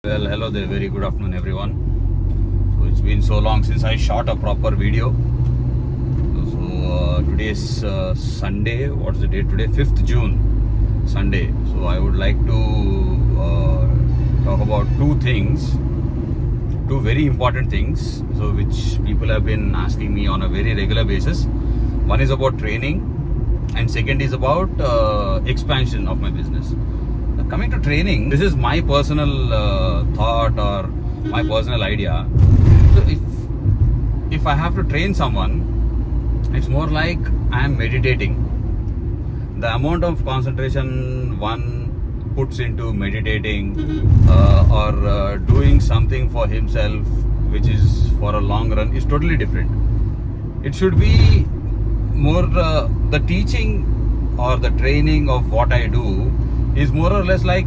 Well, hello there, very good afternoon everyone. So it's been so long since I shot a proper video. So today is Sunday. What's the date today? 5th June, Sunday. So I would like to talk about two very important things. So which people have been asking me on a very regular basis. One is about training, and second is about expansion of my business. Coming to training, this is my personal thought or my personal idea. So if I have to train someone, it's more like I am meditating. The amount of concentration one puts into meditating or doing something for himself, which is for a long run, is totally different. It should be more the teaching or the training of what I do is more or less like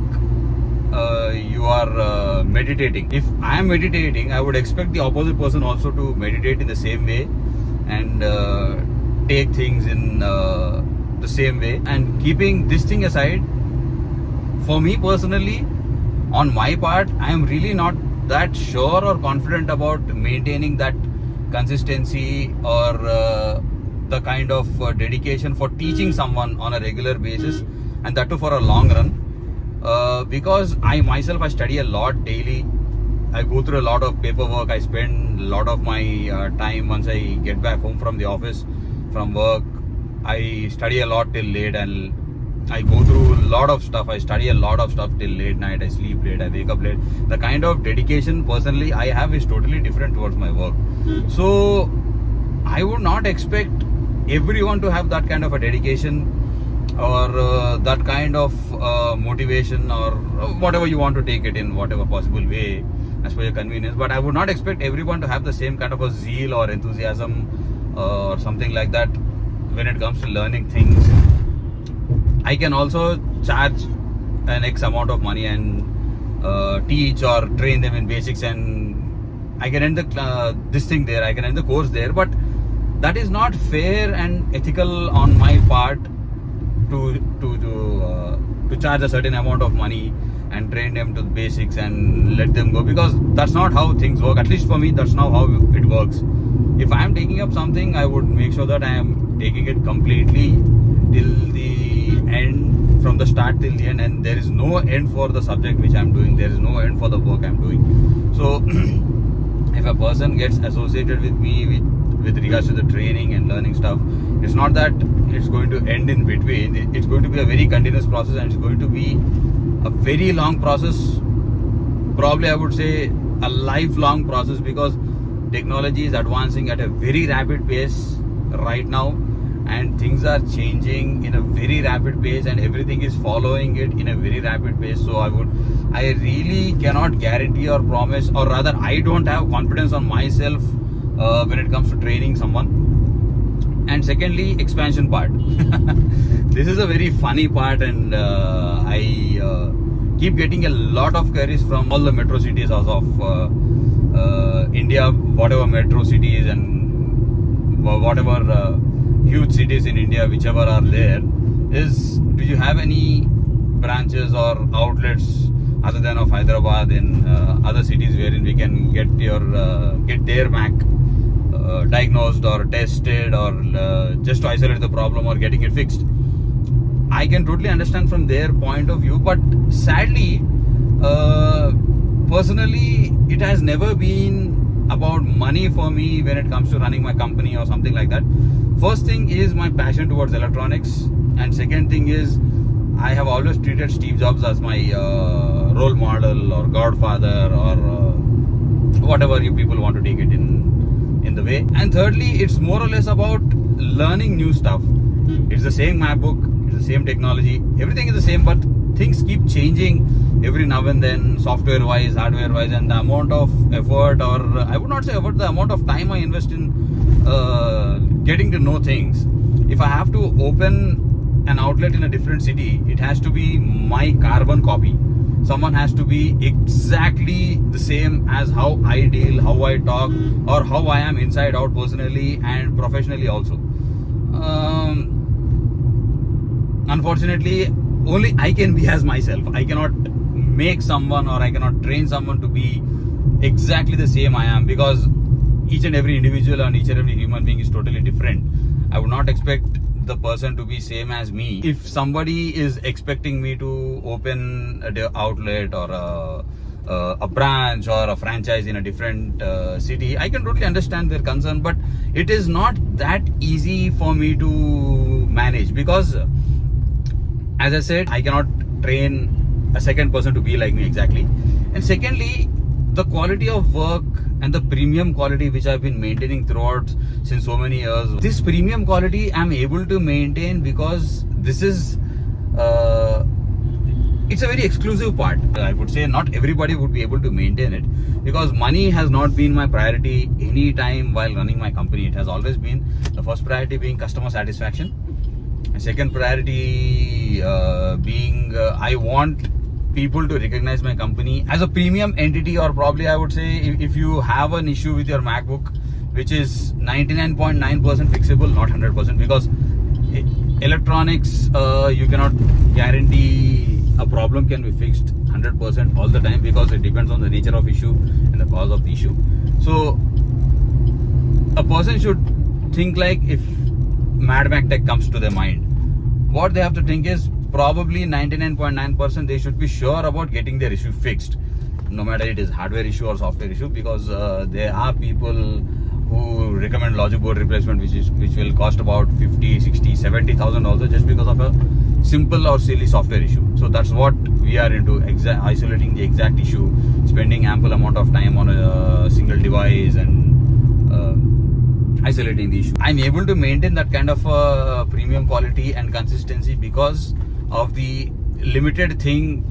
you are meditating. If I am meditating, I would expect the opposite person also to meditate in the same way and take things in the same way. And keeping this thing aside, for me personally, on my part, I am really not that sure or confident about maintaining that consistency or the kind of dedication for teaching someone on a regular basis, and that too for a long run, because I myself, I study a lot daily. I go through a lot of paperwork. I spend a lot of my time once I get back home from the office, from work. I study a lot till late, and I go through a lot of stuff. I study a lot of stuff till late night. I sleep late, I wake up late. The kind of dedication personally I have is totally different towards my work. So I would not expect everyone to have that kind of a dedication or that kind of motivation, or whatever you want to take it in, whatever possible way as per your convenience. But I would not expect everyone to have the same kind of a zeal or enthusiasm or something like that when it comes to learning things. I can also charge an X amount of money and teach or train them in basics, and I can end this thing there, I can end the course there. But that is not fair and ethical on my part to charge a certain amount of money and train them to the basics and let them go, because that's not how things work. At least for me, that's not how it works. If I am taking up something, I would make sure that I am taking it completely till the end, from the start till the end, and there is no end for the subject which I am doing. There is no end for the work I am doing. So if a person gets associated with me with regards to the training and learning stuff, it's not that it's going to end in between. It's going to be a very continuous process, and it's going to be a very long process. Probably I would say a lifelong process, because technology is advancing at a very rapid pace right now, and things are changing in a very rapid pace, and everything is following it in a very rapid pace. So I really cannot guarantee or promise, or rather I don't have confidence on myself when it comes to training someone. And secondly, expansion part. This is a very funny part, and I keep getting a lot of queries from all the metro cities as of India, whatever metro cities and whatever huge cities in India, whichever are there, is, do you have any branches or outlets other than of Hyderabad in other cities wherein we can get their Mac diagnosed or tested, or just to isolate the problem or getting it fixed? I can totally understand from their point of view, but sadly, personally, it has never been about money for me when it comes to running my company or something like that. First thing is my passion towards electronics, and second thing is I have always treated Steve Jobs as my role model or godfather, or whatever you people want to take it in the way. And thirdly, it's more or less about learning new stuff. It's the same MacBook, it's the same technology, everything is the same, but things keep changing every now and then, software wise, hardware wise, and the amount of effort, or I would not say effort, the amount of time I invest in getting to know things. If I have to open an outlet in a different city, it has to be my carbon copy. Someone has to be exactly the same as how I deal, how I talk, or how I am inside out personally and professionally also. Unfortunately, only I can be as myself. I cannot make someone or I cannot train someone to be exactly the same I am, because each and every individual and each and every human being is totally different. I would not expect the person to be same as me. If somebody is expecting me to open an outlet or a branch or a franchise in a different city, I can totally understand their concern, but it is not that easy for me to manage, because as I said, I cannot train a second person to be like me exactly. And secondly, the quality of work and the premium quality which I've been maintaining throughout since so many years, this premium quality I'm able to maintain because this is it's a very exclusive part. I would say not everybody would be able to maintain it, because money has not been my priority any time while running my company. It has always been the first priority being customer satisfaction, and second priority being I want people to recognize my company as a premium entity. Or probably I would say, if you have an issue with your MacBook, which is 99.9% fixable, not 100%, because electronics, you cannot guarantee a problem can be fixed 100% all the time, because it depends on the nature of issue and the cause of the issue. So a person should think like, if Mad Mac Tech comes to their mind, what they have to think is probably 99.9% they should be sure about getting their issue fixed, no matter it is hardware issue or software issue, because there are people who recommend logic board replacement which will cost about 50, 60, 70,000 also, just because of a simple or silly software issue. So that's what we are into, isolating the exact issue, spending ample amount of time on a single device and isolating the issue. I'm able to maintain that kind of premium quality and consistency because of the limited thing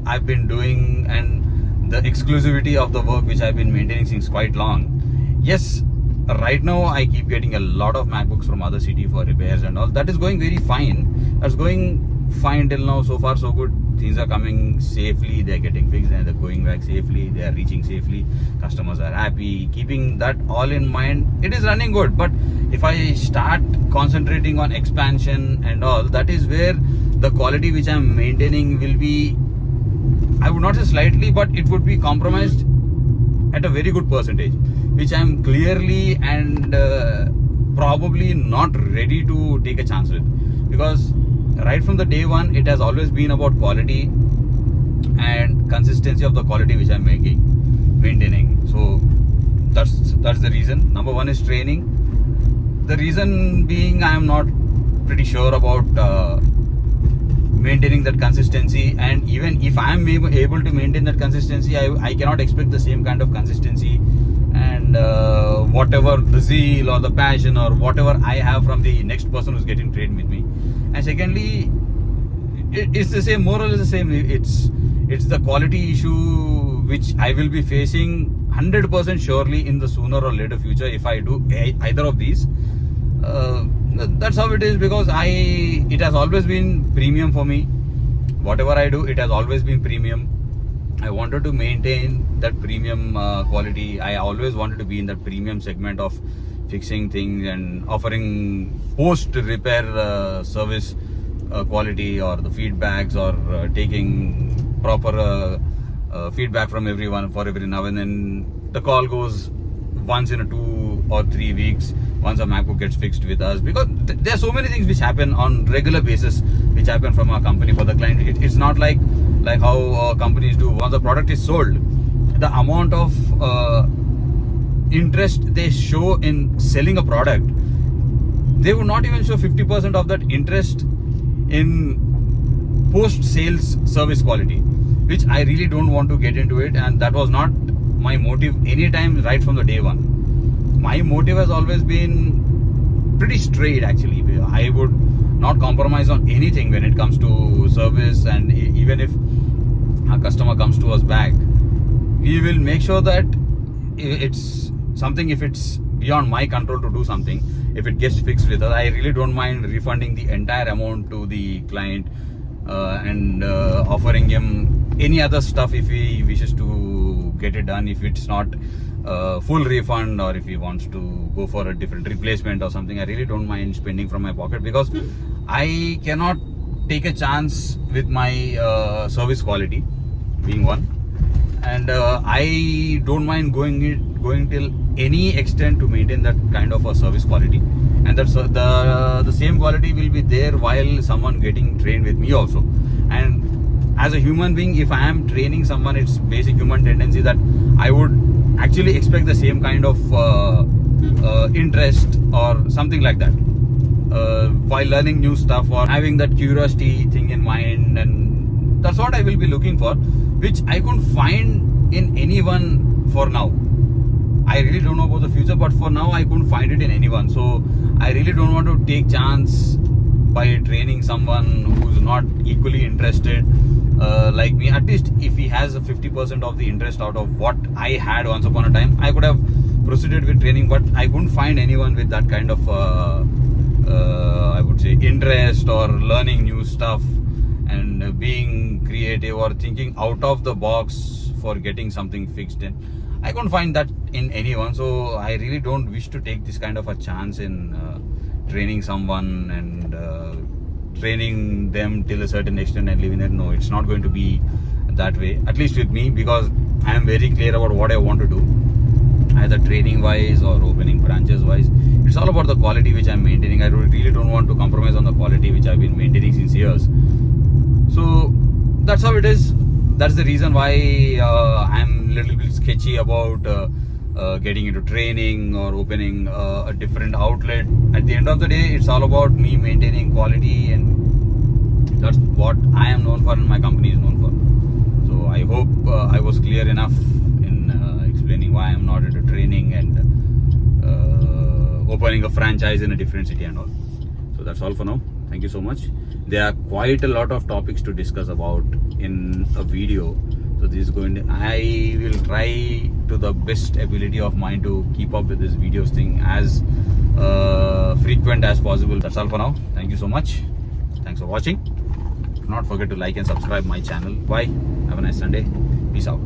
I've been doing and the exclusivity of the work which I've been maintaining since quite long. Yes, right now I keep getting a lot of MacBooks from other city for repairs and all. That is going very fine. That's going fine till now. So far so good. Things are coming safely. They're getting fixed and they're going back safely. They're reaching safely. Customers are happy. Keeping that all in mind, it is running good. But if I start concentrating on expansion and all, that is where the quality which I'm maintaining will be, I would not say slightly, but it would be compromised at a very good percentage, which I'm clearly and probably not ready to take a chance with, because right from the day one it has always been about quality and consistency of the quality which I'm maintaining. So that's the reason. Number one is training. The reason being, I am not pretty sure about maintaining that consistency, and even if I am able to maintain that consistency, I cannot expect the same kind of consistency and whatever the zeal or the passion or whatever I have from the next person who's getting trained with me. And secondly, it's the same, more or less the same. It's the quality issue which I will be facing 100% surely in the sooner or later future if I do either of these. That's how it is, because it has always been premium for me. Whatever I do, it has always been premium. I wanted to maintain that premium quality. I always wanted to be in that premium segment of fixing things and offering post repair service quality, or the feedbacks, or taking proper feedback from everyone for every now and then. The call goes once in 2 or 3 weeks once a MacBook gets fixed with us, because there are so many things which happen on regular basis which happen from our company for the client. It's not like how companies do. Once the product is sold, the amount of interest they show in selling a product, they would not even show 50% of that interest in post-sales service quality, which I really don't want to get into it, and that was not my motive anytime right from the day one. My motive has always been pretty straight actually. I would not compromise on anything when it comes to service, and even if a customer comes to us back, we will make sure that it's something, if it's beyond my control to do something, if it gets fixed with us, I really don't mind refunding the entire amount to the client and offering him any other stuff if he wishes to get it done. If it's not full refund, or if he wants to go for a different replacement or something, I really don't mind spending from my pocket, because I cannot take a chance with my service quality. being one. And I don't mind going till any extent to maintain that kind of a service quality, and that's the same quality will be there while someone getting trained with me also. And as a human being, if I am training someone, it's basic human tendency that I would actually expect the same kind of interest or something like that while learning new stuff or having that curiosity thing in mind. And that's what I will be looking for, which I couldn't find in anyone for now. I really don't know about the future, but for now I couldn't find it in anyone. So I really don't want to take chance by training someone who's not equally interested like me. At least if he has a 50% of the interest out of what I had once upon a time, I could have proceeded with training. But I couldn't find anyone with that kind of I would say interest or learning new stuff and being creative or thinking out of the box for getting something fixed in. I couldn't find that in anyone. So I really don't wish to take this kind of a chance in training someone and training them till a certain extent and leaving it. No, it's not going to be that way, at least with me, because I am very clear about what I want to do, either training wise or opening branches wise. It's all about the quality which I'm maintaining. I really don't want to compromise on the quality which I've been maintaining since years. So that's how it is. That's the reason why I'm a little bit sketchy about getting into training or opening a different outlet. At the end of the day, it's all about me maintaining quality, and that's what I am known for and my company is known for. So I hope I was clear enough in explaining why I'm not into training and opening a franchise in a different city and all. So that's all for now. Thank you so much. There are quite a lot of topics to discuss about in a video. So this is going to, I will try to the best ability of mine to keep up with this videos thing as frequent as possible. That's all for now. Thank you so much. Thanks for watching. Do not forget to like and subscribe my channel. Bye. Have a nice Sunday. Peace out.